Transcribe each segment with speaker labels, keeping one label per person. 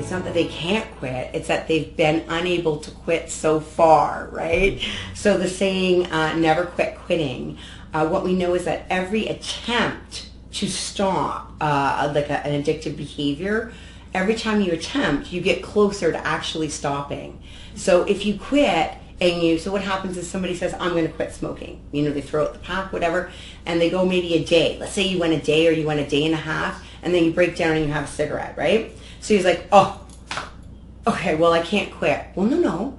Speaker 1: It's not that they can't quit, it's that they've been unable to quit so far, right? So the saying, never quit quitting, what we know is that every attempt to stop like an addictive behavior, every time you attempt, you get closer to actually stopping. So if you quit, so what happens is somebody says, I'm going to quit smoking. You know, they throw out the pack, whatever, and they go maybe a day. Let's say you went a day or you went a day and a half, and then you break down and you have a cigarette, right? So he's like, oh, okay, well, I can't quit. Well, no.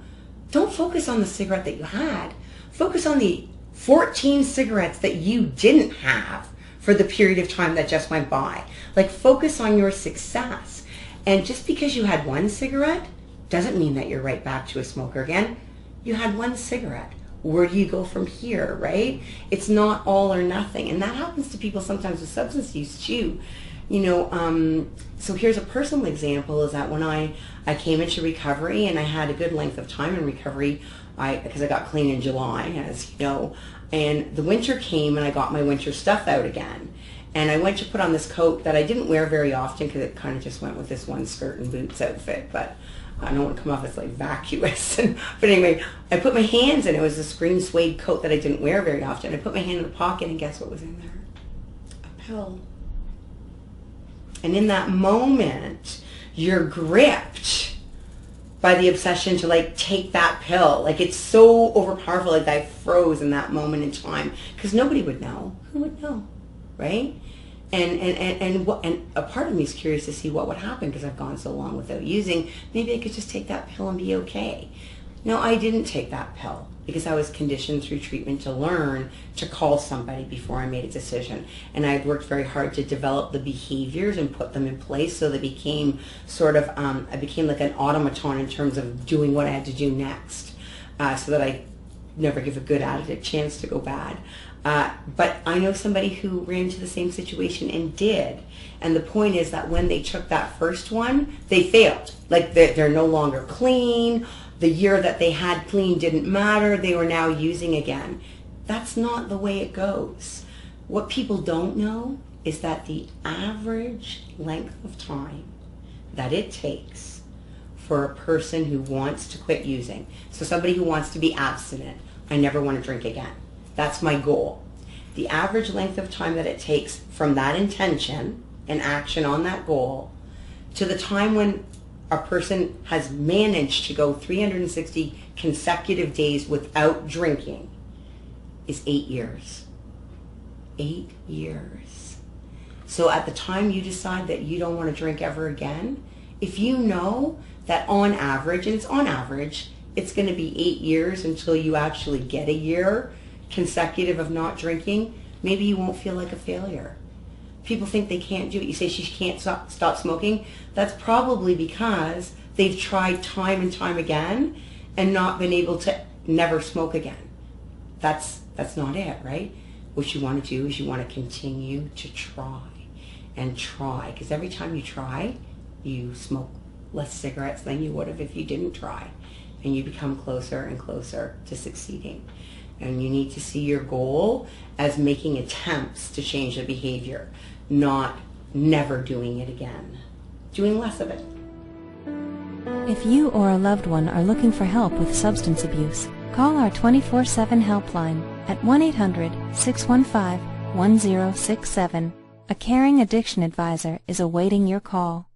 Speaker 1: Don't focus on the cigarette that you had. Focus on the 14 cigarettes that you didn't have for the period of time that just went by. Like, focus on your success. And just because you had one cigarette doesn't mean that you're right back to a smoker again. You had one cigarette. Where do you go from here, right? It's not all or nothing. And that happens to people sometimes with substance use too. You know, so here's a personal example, is that when I came into recovery, and I had a good length of time in recovery, because I got clean in July, as you know, and the winter came and I got my winter stuff out again. And I went to put on this coat that I didn't wear very often because it kind of just went with this one skirt and boots outfit, but I don't want to come off as like vacuous. But anyway, I put my hands in. It was this green suede coat that I didn't wear very often. I put my hand in the pocket, and guess what was in there? A pill. And in that moment, you're gripped by the obsession to like take that pill. Like, it's so overpowerful. Like, I froze in that moment in time because nobody would know. Who would know, right? And a part of me is curious to see what would happen because I've gone so long without using. Maybe I could just take that pill and be okay. No, I didn't take that pill because I was conditioned through treatment to learn to call somebody before I made a decision. And I had worked very hard to develop the behaviors and put them in place so they became sort of, I became like an automaton in terms of doing what I had to do next, so that I never give a good addict a chance to go bad. But I know somebody who ran into the same situation and did. And the point is that when they took that first one, they failed. Like, they're no longer clean. The year that they had clean didn't matter. They were now using again. That's not the way it goes. What people don't know is that the average length of time that it takes for a person who wants to quit using, so somebody who wants to be abstinent, I never want to drink again. That's my goal. The average length of time that it takes from that intention and action on that goal to the time when a person has managed to go 360 consecutive days without drinking is 8 years. 8 years. So at the time you decide that you don't want to drink ever again, if you know that on average, and it's on average, it's going to be 8 years until you actually get a year consecutive of not drinking, maybe you won't feel like a failure. People think they can't do it. You say she can't stop smoking. That's probably because they've tried time and time again and not been able to never smoke again. That's not it, right? What you want to do is you want to continue to try and try, because every time you try, you smoke less cigarettes than you would have if you didn't try, and you become closer and closer to succeeding. And you need to see your goal as making attempts to change the behavior, not never doing it again. Doing less of it.
Speaker 2: If you or a loved one are looking for help with substance abuse, call our 24/7 helpline at 1-800-615-1067. A caring addiction advisor is awaiting your call.